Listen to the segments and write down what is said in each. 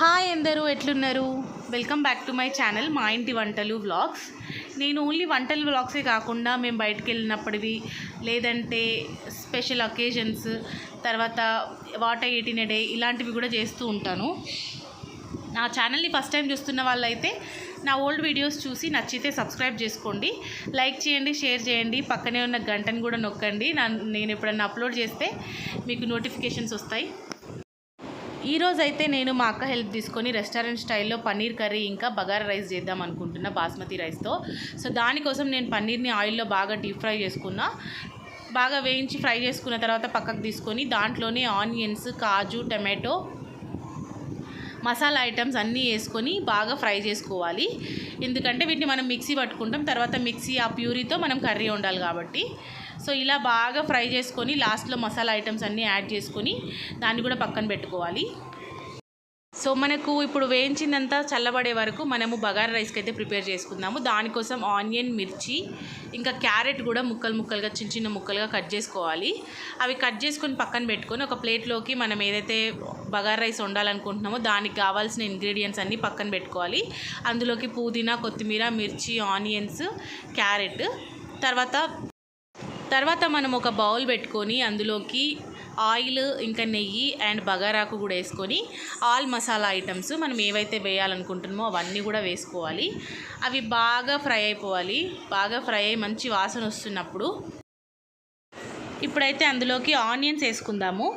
Hi అందరూ ఎట్లున్నారు? Welcome back to my channel మా ఇంటి వంటలు వ్లాగ్స్. నేను ఓన్లీ వంటలు వ్లాగ్సే కాకుండా మేము బయటకు వెళ్ళినప్పటివి లేదంటే స్పెషల్ అకేషన్స్ తర్వాత what I at in a day ఇలాంటివి కూడా చేస్తూ ఉంటాను. నా ఛానల్ని ఫస్ట్ టైం చూస్తున్న వాళ్ళైతే నా ఓల్డ్ వీడియోస్ చూసి నచ్చితే సబ్స్క్రైబ్ చేసుకోండి, లైక్ చేయండి, షేర్ చేయండి, పక్కనే ఉన్న గంటను కూడా నొక్కండి. నేను ఎప్పుడన్నా అప్లోడ్ చేస్తే మీకు నోటిఫికేషన్స్ వస్తాయి. ఈరోజు అయితే నేను మా అక్క హెల్ప్ తీసుకొని రెస్టారెంట్ స్టైల్లో పన్నీర్ కర్రీ ఇంకా బగారా రైస్ చేద్దాం అనుకుంటున్నా బాస్మతి రైస్తో. సో దానికోసం నేను పన్నీర్ని ఆయిల్లో బాగా డీప్ ఫ్రై చేసుకున్నా. బాగా వేయించి ఫ్రై చేసుకున్న తర్వాత పక్కకు తీసుకొని దాంట్లోనే ఆనియన్స్, కాజు, టమాటో, మసాలా ఐటమ్స్ అన్నీ వేసుకొని బాగా ఫ్రై చేసుకోవాలి. ఎందుకంటే వీటిని మనం మిక్సీ పట్టుకుంటాం, తర్వాత మిక్సీ ఆ ప్యూరీతో మనం కర్రీ వండాలి కాబట్టి. సో ఇలా బాగా ఫ్రై చేసుకొని లాస్ట్లో మసాలా ఐటమ్స్ అన్నీ యాడ్ చేసుకొని దాన్ని కూడా పక్కన పెట్టుకోవాలి. సో మనకు ఇప్పుడు వేయించిందంతా చల్లబడే వరకు మనము బగారా రైస్కి అయితే ప్రిపేర్ చేసుకుందాము. దానికోసం ఆనియన్, మిర్చి ఇంకా క్యారెట్ కూడా ముక్కలు ముక్కలుగా చిన్న చిన్న ముక్కలుగా కట్ చేసుకోవాలి. అవి కట్ చేసుకొని పక్కన పెట్టుకొని ఒక ప్లేట్లోకి మనం ఏదైతే బగారా రైస్ వండాలనుకుంటున్నామో దానికి కావాల్సిన ఇంగ్రీడియంట్స్ అన్నీ పక్కన పెట్టుకోవాలి. అందులోకి పుదీనా, కొత్తిమీర, మిర్చి, ఆనియన్స్, క్యారెట్, తర్వాత మనం ఒక బౌల్ పెట్టుకొని అందులోకి ఆయిల్ ఇంకా నెయ్యి అండ్ బగారాకు కూడా వేసుకొని ఆల్ మసాలా ఐటమ్స్ మనం ఏవైతే వేయాలనుకుంటున్నామో అవన్నీ కూడా వేసుకోవాలి. అవి బాగా ఫ్రై అయిపోవాలి. బాగా ఫ్రై అయ్యి మంచి వాసన వస్తున్నప్పుడు ఇప్పుడైతే అందులోకి ఆనియన్స్ వేసుకుందాము.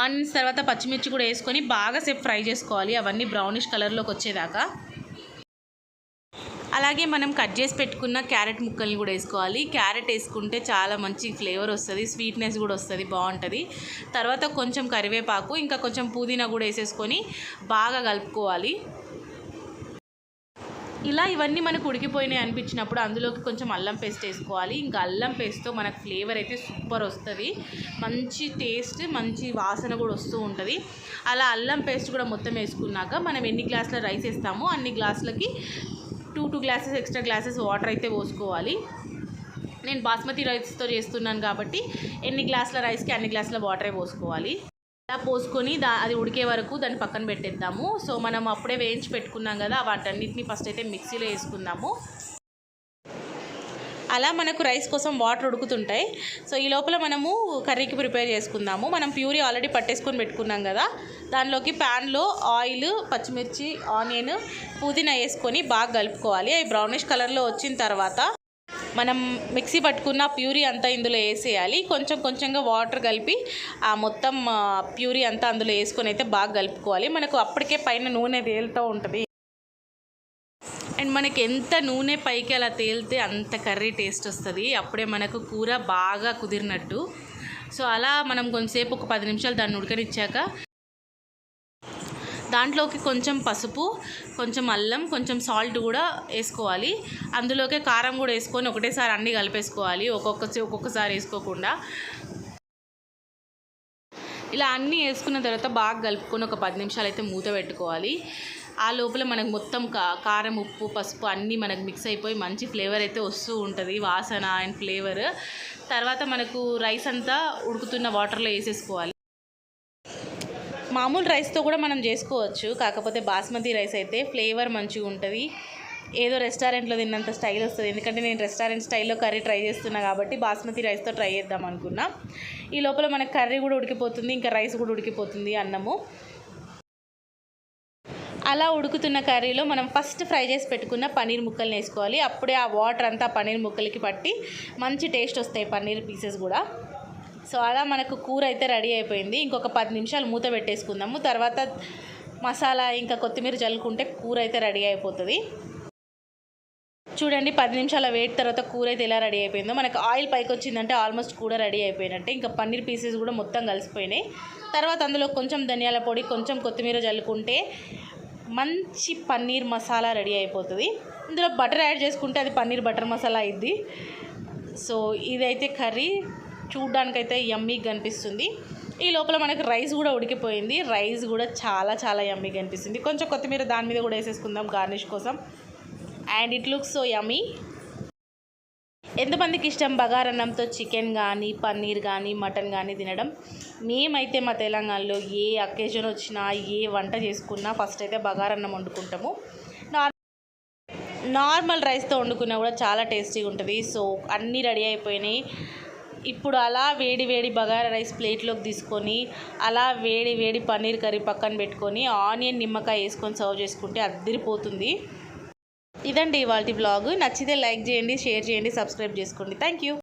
ఆనియన్స్ తర్వాత పచ్చిమిర్చి కూడా వేసుకొని బాగా సేపు ఫ్రై చేసుకోవాలి, అవన్నీ బ్రౌనిష్ కలర్లోకి వచ్చేదాకా. అలాగే మనం కట్ చేసి పెట్టుకున్న క్యారెట్ ముక్కల్ని కూడా వేసుకోవాలి. క్యారెట్ వేసుకుంటే చాలా మంచి ఫ్లేవర్ వస్తుంది, స్వీట్నెస్ కూడా వస్తుంది, బాగుంటుంది. తర్వాత కొంచెం కరివేపాకు ఇంకా కొంచెం పుదీనా కూడా వేసేసుకొని బాగా కలుపుకోవాలి. ఇలా ఇవన్నీ మనకు ఉడికిపోయినాయి అనిపించినప్పుడు అందులోకి కొంచెం అల్లం పేస్ట్ వేసుకోవాలి. ఇంకా అల్లం పేస్ట్తో మనకు ఫ్లేవర్ అయితే సూపర్ వస్తుంది, మంచి టేస్ట్, మంచి వాసన కూడా వస్తూ ఉంటుంది. అలా అల్లం పేస్ట్ కూడా మొత్తం వేసుకున్నాక మనం ఎన్ని గ్లాసుల రైస్ వేస్తామో అన్ని గ్లాసులకి 2 గ్లాసెస్ ఎక్స్ట్రా గ్లాసెస్ వాటర్ అయితే పోసుకోవాలి. నేను బాస్మతి రైస్తో చేస్తున్నాను కాబట్టి ఎన్ని గ్లాసుల రైస్కి అన్ని గ్లాసుల వాటరే పోసుకోవాలి. అలా పోసుకొని అది ఉడికే వరకు దాన్ని పక్కన పెట్టేద్దాము. సో మనం అప్పుడే వేయించి పెట్టుకున్నాం కదా, వాటన్నిటిని ఫస్ట్ అయితే మిక్సీలో వేసుకుందాము. అలా మనకు రైస్ కోసం వాటర్ ఉడుకుతుంటాయి. సో ఈ లోపల మనము కర్రీకి ప్రిపేర్ చేసుకుందాము. మనం ప్యూరీ ఆల్రెడీ పట్టేసుకొని పెట్టుకున్నాం కదా, దానిలోకి ప్యాన్లో ఆయిల్, పచ్చిమిర్చి, ఆనియన్, పుదీనా వేసుకొని బాగా కలుపుకోవాలి. అవి బ్రౌనిష్ కలర్లో వచ్చిన తర్వాత మనం మిక్సీ పట్టుకున్న ప్యూరీ అంతా ఇందులో వేసేయాలి. కొంచెం కొంచెంగా వాటర్ కలిపి ఆ మొత్తం ప్యూరీ అంతా అందులో వేసుకొని అయితే బాగా కలుపుకోవాలి. మనకు అప్పటికే పైన నూనె తేలుతూ ఉంటుంది అండ్ మనకి ఎంత నూనె పైకి అలా తేలితే అంత కర్రీ టేస్ట్ వస్తుంది. అప్పుడే మనకు కూర బాగా కుదిరినట్టు. సో అలా మనం కొంచెంసేపు ఒక 10 నిమిషాలు దాన్ని ఉడకనిచ్చాక దాంట్లోకి కొంచెం పసుపు, కొంచెం అల్లం, కొంచెం సాల్ట్ కూడా వేసుకోవాలి. అందులోకే కారం కూడా వేసుకొని ఒకటేసారి అన్నీ కలిపేసుకోవాలి, ఒక్కొక్కసారి వేసుకోకుండా. ఇలా అన్నీ వేసుకున్న తర్వాత బాగా కలుపుకొని ఒక 10 నిమిషాలు అయితే మూత పెట్టుకోవాలి. ఆ లోపల మనకు మొత్తం కారం, ఉప్పు, పసుపు అన్నీ మనకు మిక్స్ అయిపోయి మంచి ఫ్లేవర్ అయితే వస్తూ ఉంటుంది, వాసన అండ్ ఫ్లేవర్. తర్వాత మనకు రైస్ అంతా ఉడుకుతున్న వాటర్లో వేసేసుకోవాలి. మామూలు రైస్తో కూడా మనం చేసుకోవచ్చు, కాకపోతే బాస్మతి రైస్ అయితే ఫ్లేవర్ మంచిగా ఉంటుంది, ఏదో రెస్టారెంట్లో తిన్నంత స్టైల్ వస్తుంది. ఎందుకంటే నేను రెస్టారెంట్ స్టైల్లో కర్రీ ట్రై చేస్తున్నా కాబట్టి బాస్మతి రైస్తో ట్రై చేద్దాం అనుకున్నా. ఈ లోపల మనకు కర్రీ కూడా ఉడికిపోతుంది, ఇంకా రైస్ కూడా ఉడికిపోతుంది, అన్నము. అలా ఉడుకుతున్న కర్రీలో మనం ఫస్ట్ ఫ్రై చేసి పెట్టుకున్న పన్నీర్ ముక్కల్ని వేసుకోవాలి. అప్పుడే ఆ వాటర్ అంతా పన్నీర్ ముక్కలకి పట్టి మంచి టేస్ట్ వస్తాయి పన్నీర్ పీసెస్ కూడా. సో అలా మనకు కూర అయితే రెడీ అయిపోయింది. ఇంకొక 10 నిమిషాలు మూత పెట్టేసుకుందాము. తర్వాత మసాలా ఇంకా కొత్తిమీర చల్లుకుంటే కూర అయితే రెడీ అయిపోతుంది. చూడండి 10 నిమిషాల వెయిట్ తర్వాత కూర అయితే ఎలా రెడీ అయిపోయిందో. మనకు ఆయిల్ పైకి వచ్చిందంటే ఆల్మోస్ట్ కూర రెడీ అయిపోయినట్టే. ఇంకా పన్నీర్ పీసెస్ కూడా మొత్తం కలిసిపోయినాయి. తర్వాత అందులో కొంచెం ధనియాల పొడి, కొంచెం కొత్తిమీర చల్లుకుంటే మంచి పన్నీర్ మసాలా రెడీ అయిపోతుంది. ఇందులో బటర్ యాడ్ చేసుకుంటే అది పన్నీర్ బటర్ మసాలా అయింది. సో ఇదైతే కర్రీ చూడ్డానికైతే యమ్మీగా కనిపిస్తుంది. ఈ లోపల మనకి రైస్ కూడా ఉడికిపోయింది. రైస్ కూడా చాలా చాలా యమ్మీగా కనిపిస్తుంది. కొంచెం కొత్తిమీర దాని మీద కూడా వేసేసుకుందాం గార్నిష్ కోసం. And it looks so yummy. ఎంతమందికి ఇష్టం బగారన్నంతో చికెన్ కానీ పన్నీర్ కానీ మటన్ కానీ తినడం? మేమైతే మా తెలంగాణలో ఏ అకేషన్ వచ్చినా ఏ వంట చేసుకున్నా ఫస్ట్ అయితే బగారన్నం వండుకుంటాము. నార్మల్ రైస్తో వండుకున్నా కూడా చాలా టేస్టీగా ఉంటుంది. సో అన్నీ రెడీ అయిపోయినాయి. ఇప్పుడు అలా వేడి వేడి బగారా రైస్ ప్లేట్లోకి తీసుకొని అలా వేడి వేడి పన్నీర్ కర్రీ పక్కన పెట్టుకొని ఆనియన్ నిమ్మకాయ వేసుకొని సర్వ్ చేసుకుంటే అద్దరిపోతుంది. ఇదండి ఇవాల్టి వ్లాగ్. నచ్చితే లైక్ చేయండి, షేర్ చేయండి, సబ్స్క్రైబ్ చేసుకోండి. Thank you.